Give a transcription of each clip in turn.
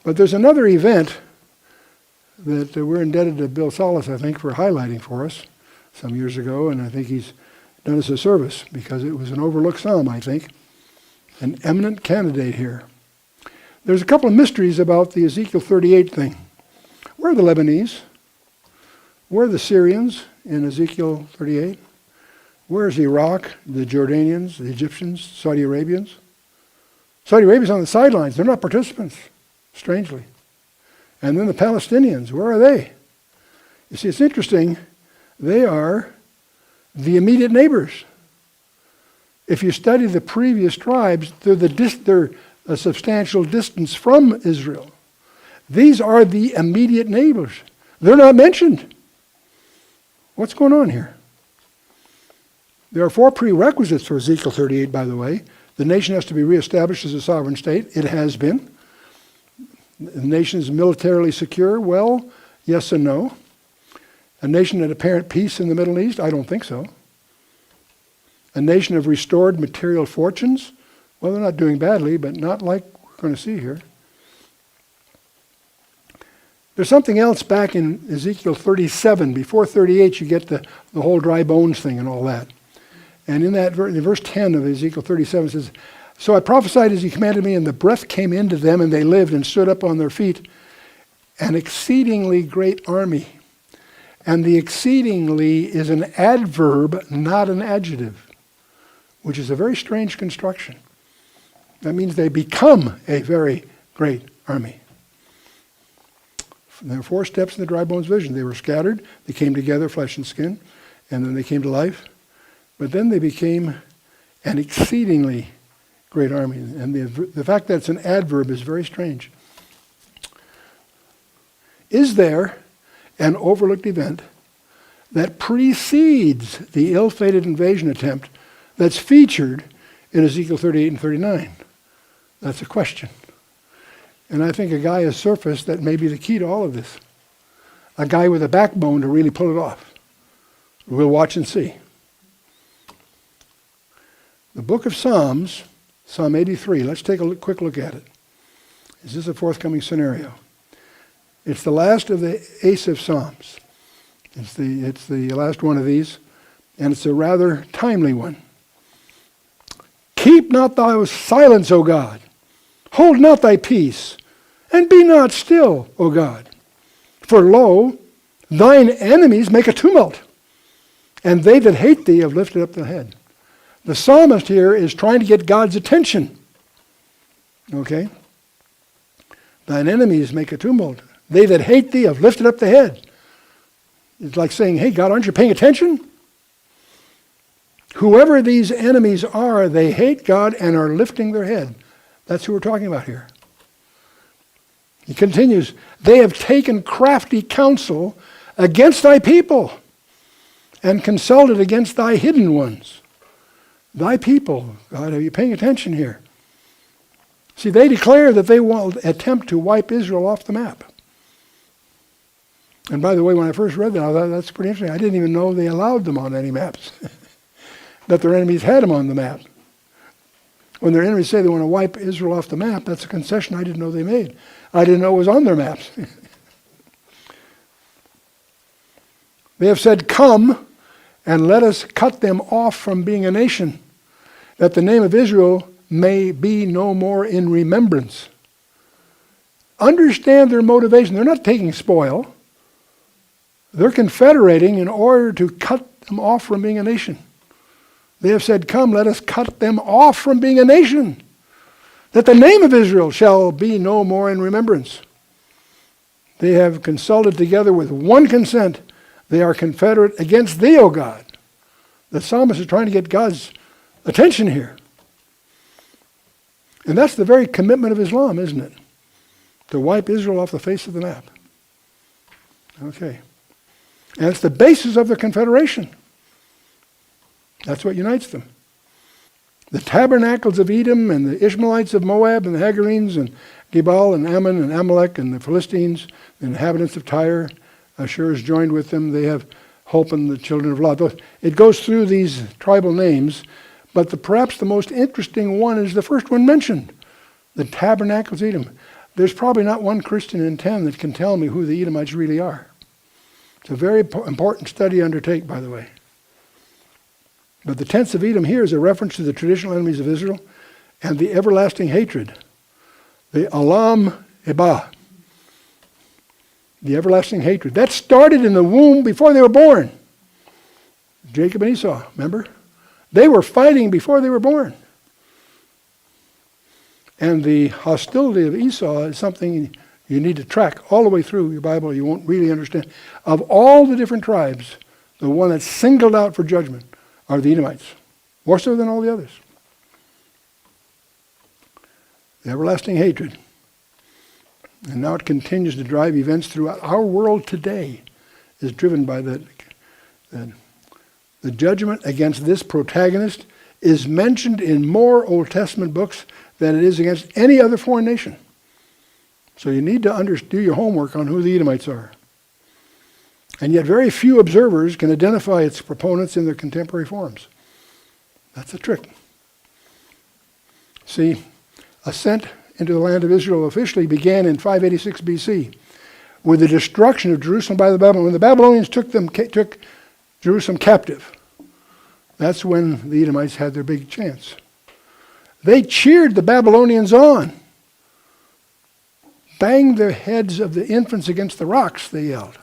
But there's another event that we're indebted to Bill Solis, I think, for highlighting for us some years ago, and I think he's done us a service because it was an overlooked psalm, I think. An eminent candidate here. There's a couple of mysteries about the Ezekiel 38 thing. Where are the Lebanese? Where are the Syrians in Ezekiel 38? Where is Iraq, the Jordanians, the Egyptians, Saudi Arabians? Saudi Arabia's on the sidelines. They're not participants, strangely. And then the Palestinians, where are they? You see, it's interesting. They are the immediate neighbors. If you study the previous tribes, they're a substantial distance from Israel. These are the immediate neighbors. They're not mentioned. What's going on here? There are 4 prerequisites for Ezekiel 38, by the way. The nation has to be reestablished as a sovereign state. It has been. The nation is militarily secure. Well, yes and no. A nation at apparent peace in the Middle East? I don't think so. A nation of restored material fortunes? Well, they're not doing badly, but not like we're going to see here. There's something else back in Ezekiel 37. Before 38, you get the whole dry bones thing and all that. And in that in verse 10 of Ezekiel 37 it says, "So I prophesied as he commanded me, and the breath came into them, and they lived and stood up on their feet, an exceedingly great army." And the exceedingly is an adverb, not an adjective, which is a very strange construction. That means they become a very great army. There are 4 steps in the dry bones vision. They were scattered, they came together, flesh and skin, and then they came to life. But then they became an exceedingly great army. And the fact that it's an adverb is very strange. Is there an overlooked event that precedes the ill-fated invasion attempt that's featured in Ezekiel 38 and 39? That's a question. And I think a guy has surfaced that may be the key to all of this. A guy with a backbone to really pull it off. We'll watch and see. The book of Psalms, Psalm 83, let's take a quick look at it. Is this a forthcoming scenario? It's the last of the Asaph Psalms. It's the last one of these, and it's a rather timely one. "Keep not thy silence, O God. Hold not thy peace, and be not still, O God. For lo, thine enemies make a tumult, and they that hate thee have lifted up their head." The psalmist here is trying to get God's attention. Okay? Thine enemies make a tumult. They that hate thee have lifted up the head. It's like saying, hey, God, aren't you paying attention? Whoever these enemies are, they hate God and are lifting their head. That's who we're talking about here. He continues, "They have taken crafty counsel against thy people and consulted against thy hidden ones." Thy people. God, are you paying attention here? See, they declare that they will attempt to wipe Israel off the map. And by the way, when I first read that, I thought that's pretty interesting. I didn't even know they allowed them on any maps. That their enemies had them on the map. When their enemies say they want to wipe Israel off the map, that's a concession I didn't know they made. I didn't know it was on their maps. They have said, "Come, and let us cut them off from being a nation, that the name of Israel may be no more in remembrance." Understand their motivation. They're not taking spoil. They're confederating in order to cut them off from being a nation. They have said, "Come, let us cut them off from being a nation, that the name of Israel shall be no more in remembrance." They have consulted together with one consent. They are confederate against thee, O God. The psalmist is trying to get God's attention here. And that's the very commitment of Islam, isn't it? To wipe Israel off the face of the map. Okay. And it's the basis of the confederation. That's what unites them. The tabernacles of Edom and the Ishmaelites of Moab and the Hagarenes and Gebal and Ammon and Amalek and the Philistines, the inhabitants of Tyre, Ashur is joined with them. They have hope in the children of Lot. It goes through these tribal names, but perhaps the most interesting one is the first one mentioned, the tabernacles of Edom. there's probably not one Christian in 10 that can tell me who the Edomites really are. It's a very important study to undertake, by the way. But the tents of Edom here is a reference to the traditional enemies of Israel and the everlasting hatred. The Alam Eba. The everlasting hatred. That started in the womb before they were born. Jacob and Esau, remember? They were fighting before they were born. And the hostility of Esau is something you need to track all the way through your Bible. You won't really understand. Of all the different tribes, the one that's singled out for judgment are the Edomites, more so than all the others. The everlasting hatred. And now it continues to drive events throughout our world today, is driven by that. The judgment against this protagonist is mentioned in more Old Testament books than it is against any other foreign nation. So you need to do your homework on who the Edomites are. And yet very few observers can identify its proponents in their contemporary forms. That's a trick. See, ascent into the land of Israel officially began in 586 BC with the destruction of Jerusalem by the Babylonians. When the Babylonians took Jerusalem captive, that's when the Edomites had their big chance. They cheered the Babylonians on. Bang the heads of the infants against the rocks, they yelled.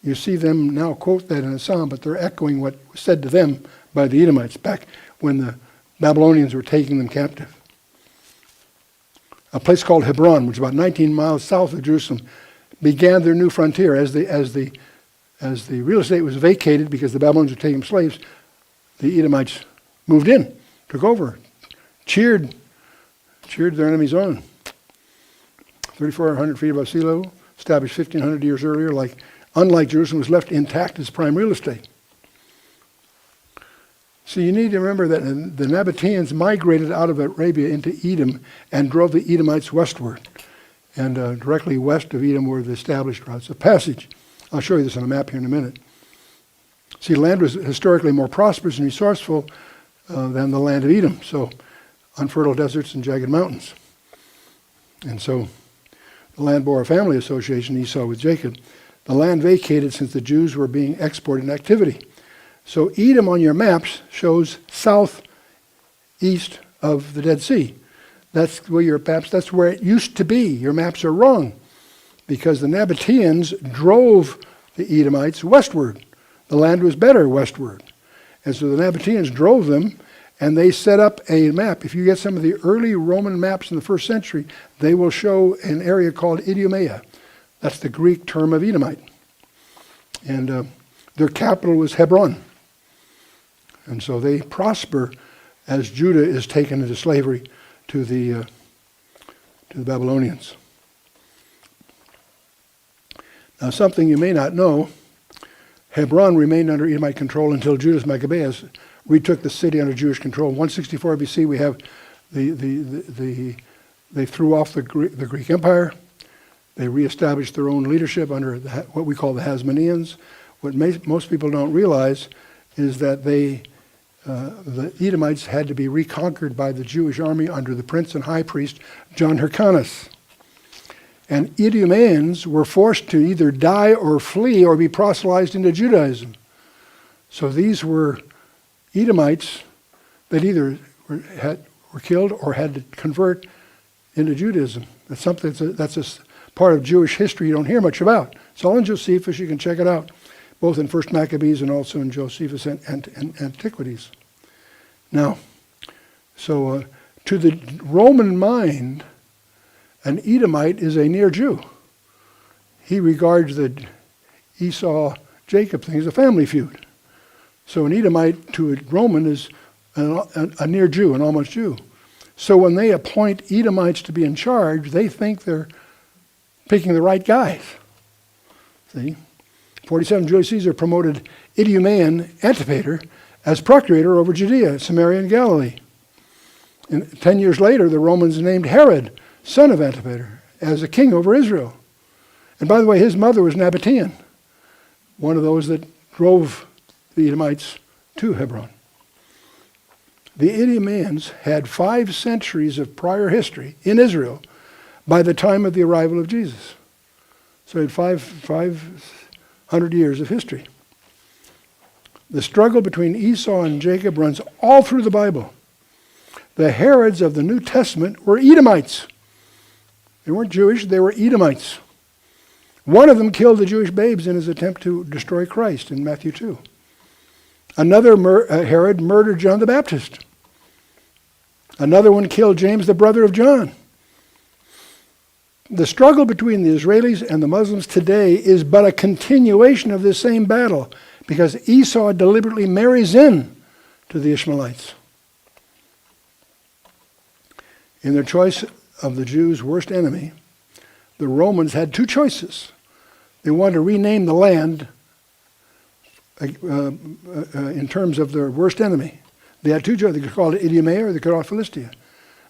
You see them now quote that in a psalm, but they're echoing what was said to them by the Edomites back when the Babylonians were taking them captive. A place called Hebron, which is about 19 miles south of Jerusalem, began their new frontier. As the real estate was vacated because the Babylonians were taking slaves, the Edomites moved in, took over, cheered their enemies on. 3,400 feet above sea level, established 1,500 years earlier, unlike Jerusalem, was left intact as prime real estate. So you need to remember that the Nabateans migrated out of Arabia into Edom and drove the Edomites westward. And directly west of Edom were the established routes of passage. I'll show you this on a map here in a minute. See, land was historically more prosperous and resourceful than the land of Edom. So unfertile deserts and jagged mountains. And so the land bore a family association, Esau with Jacob. The land vacated since the Jews were being exported in activity. So Edom on your maps shows southeast of the Dead Sea. That's where your maps, that's where it used to be. Your maps are wrong because the Nabateans drove the Edomites westward. The land was better westward. And so the Nabateans drove them and they set up a map. If you get some of the early Roman maps in the first century, they will show an area called Idumea. That's the Greek term of Edomite. And their capital was Hebron. And so they prosper as Judah is taken into slavery to the Babylonians. Now, something you may not know, Hebron remained under Edomite control until Judah's Maccabees retook the city under Jewish control. In 164 BC, we have they threw off the Greek Empire. They reestablished their own leadership under what we call the Hasmoneans. What most people don't realize is that the Edomites had to be reconquered by the Jewish army under the prince and high priest John Hyrcanus. And Idumeans were forced to either die or flee or be proselytized into Judaism. So these were Edomites that either were killed or had to convert into Judaism. That's something that's a part of Jewish history you don't hear much about. It's all in Josephus. You can check it out, both in First Maccabees and also in Josephus and Antiquities. Now, so to the Roman mind, an Edomite is a near Jew. He regards the Esau-Jacob thing as a family feud. So an Edomite to a Roman is a near Jew, an almost Jew. So when they appoint Edomites to be in charge, they think they're picking the right guys. See? 47, Julius Caesar promoted Idumean Antipater as procurator over Judea, Samaria, and Galilee. And 10 years later, the Romans named Herod, son of Antipater, as a king over Israel. And by the way, his mother was Nabatean, one of those that drove the Edomites to Hebron. The Idumeans had 5 centuries of prior history in Israel by the time of the arrival of Jesus. So it had 500 years of history. The struggle between Esau and Jacob runs all through the Bible. The Herods of the New Testament were Edomites. They weren't Jewish, they were Edomites. One of them killed the Jewish babes in his attempt to destroy Christ in Matthew 2. Another Herod murdered John the Baptist. Another one killed James, the brother of John. The struggle between the Israelis and the Muslims today is but a continuation of this same battle, because Esau deliberately marries in to the Ishmaelites. In their choice of the Jews' worst enemy, the Romans had 2 choices. They wanted to rename the land in terms of their worst enemy. They had 2 choices. They could call it Idumea or they could call it Philistia.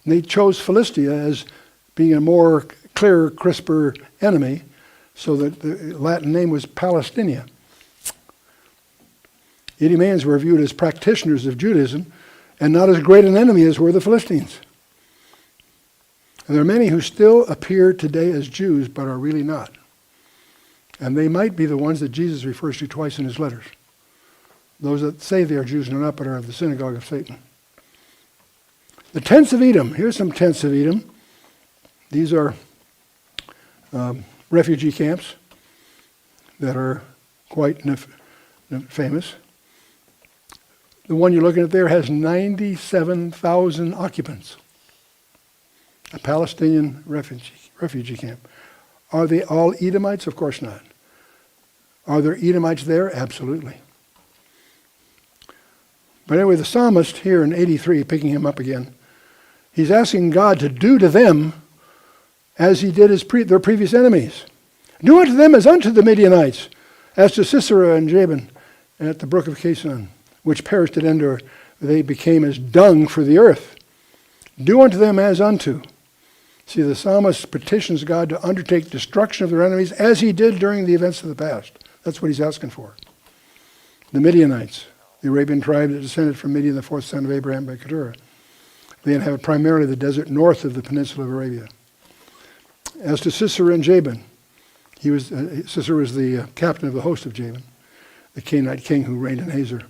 And they chose Philistia as being a more clearer, crisper enemy, so that the Latin name was Palestinia. Idumeans were viewed as practitioners of Judaism and not as great an enemy as were the Philistines. And there are many who still appear today as Jews but are really not. And they might be the ones that Jesus refers to twice in his letters. Those that say they are Jews and are not, but are of the synagogue of Satan. The tents of Edom. Here's some tents of Edom. These are refugee camps that are quite famous. The one you're looking at there has 97,000 occupants. A Palestinian refugee camp. Are they all Edomites? Of course not. Are there Edomites there? Absolutely. But anyway, the psalmist here in 83, picking him up again, he's asking God to do to them as he did their previous enemies. Do unto them as unto the Midianites, as to Sisera and Jabin at the brook of Kison, which perished at Endor. They became as dung for the earth. Do unto them as unto. See, the psalmist petitions God to undertake destruction of their enemies as he did during the events of the past. That's what he's asking for. The Midianites, the Arabian tribe that descended from Midian, the 4th son of Abraham by Keturah. They inhabit primarily the desert north of the peninsula of Arabia. As to Sisera and Jabin, Sisera was the captain of the host of Jabin, the Canaanite king who reigned in Hazor,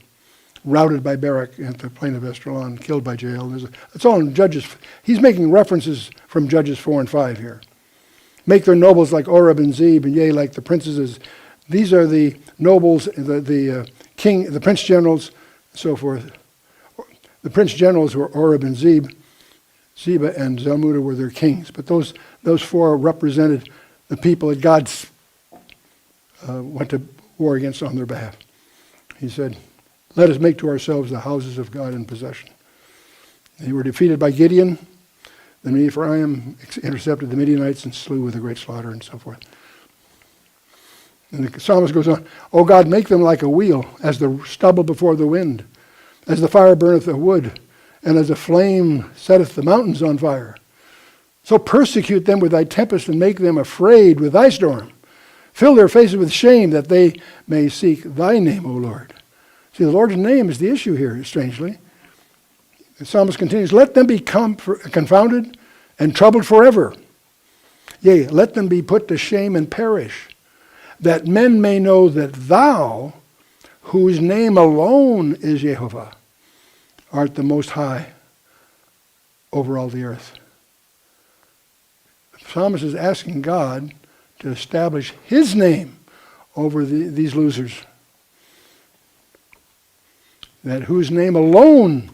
routed by Barak at the plain of Esdraelon, killed by Jael. It's all in Judges. He's making references from Judges 4 and 5 here. Make their nobles like Oreb and Zeb, and yea, like the princesses. These are the nobles, the king, the prince generals, and so forth. The prince generals were Oreb and Zeb. Zeba and Zalmunna were their kings. But those 4 represented the people that God went to war against on their behalf. He said, let us make to ourselves the houses of God in possession. They were defeated by Gideon. Then Ephraim intercepted the Midianites and slew with a great slaughter and so forth. And the psalmist goes on, O God, make them like a wheel, as the stubble before the wind, as the fire burneth the wood, and as a flame setteth the mountains on fire. So persecute them with thy tempest, and make them afraid with thy storm. Fill their faces with shame, that they may seek thy name, O Lord. See, the Lord's name is the issue here, strangely. The psalmist continues, let them be confounded and troubled forever. Yea, let them be put to shame and perish, that men may know that thou, whose name alone is Jehovah, art the most high over all the earth. The psalmist is asking God to establish his name over these losers. That whose name alone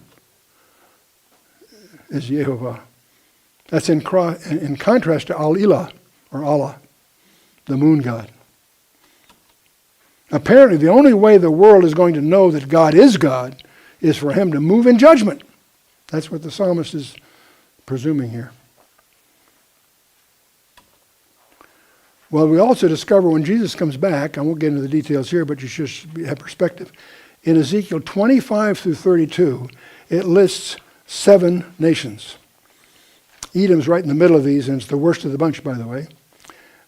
is Jehovah. That's in contrast to Al-Ilah, or Allah, the moon god. Apparently, the only way the world is going to know that God is God is for him to move in judgment. That's what the psalmist is presuming here. Well, we also discover when Jesus comes back, I won't get into the details here, but you should have perspective. In Ezekiel 25 through 32, it lists 7 nations. Edom's right in the middle of these, and it's the worst of the bunch, by the way.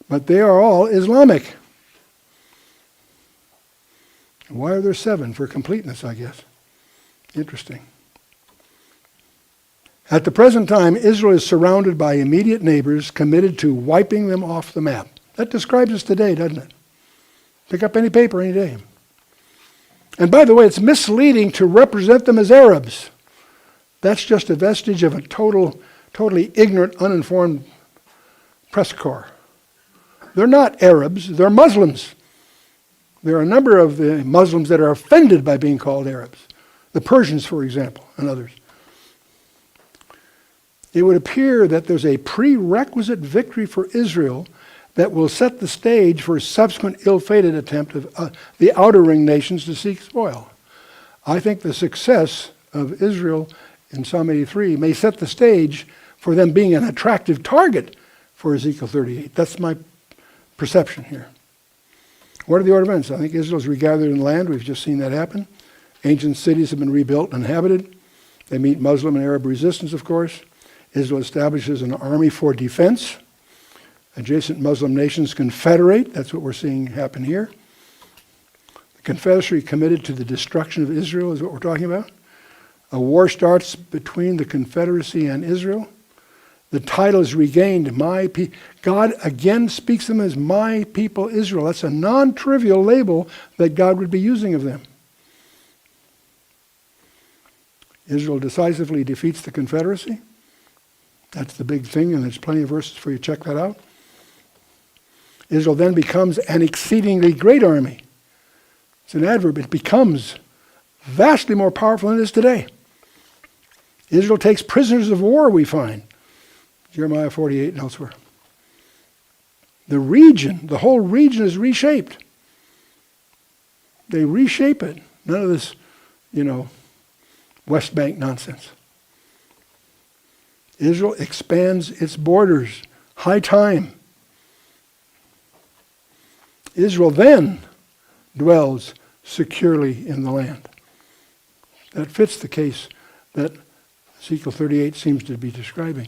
But they are all Islamic. Why are there 7? For completeness, I guess. Interesting. At the present time, Israel is surrounded by immediate neighbors committed to wiping them off the map. That describes us today, doesn't it? Pick up any paper any day. And by the way, it's misleading to represent them as Arabs. That's just a vestige of a totally ignorant, uninformed press corps. They're not Arabs, they're Muslims. There are a number of the Muslims that are offended by being called Arabs. The Persians, for example, and others. It would appear that there's a prerequisite victory for Israel that will set the stage for a subsequent ill-fated attempt of the outer ring nations to seek spoil. I think the success of Israel in Psalm 83 may set the stage for them being an attractive target for Ezekiel 38. That's my perception here. What are the order of events? I think Israel's regathered in land. We've just seen that happen. Ancient cities have been rebuilt and inhabited. They meet Muslim and Arab resistance, of course. Israel establishes an army for defense. Adjacent Muslim nations confederate. That's what we're seeing happen here. The confederacy committed to the destruction of Israel is what we're talking about. A war starts between the confederacy and Israel. The title is regained, my people. God again speaks them as my people Israel. That's a non-trivial label that God would be using of them. Israel decisively defeats the confederacy. That's the big thing, and there's plenty of verses for you to check that out. Israel then becomes an exceedingly great army. It's an adverb. It becomes vastly more powerful than it is today. Israel takes prisoners of war, we find. Jeremiah 48 and elsewhere. The whole region is reshaped. They reshape it. None of this, West Bank nonsense. Israel expands its borders. High time. Israel then dwells securely in the land. That fits the case that Ezekiel 38 seems to be describing.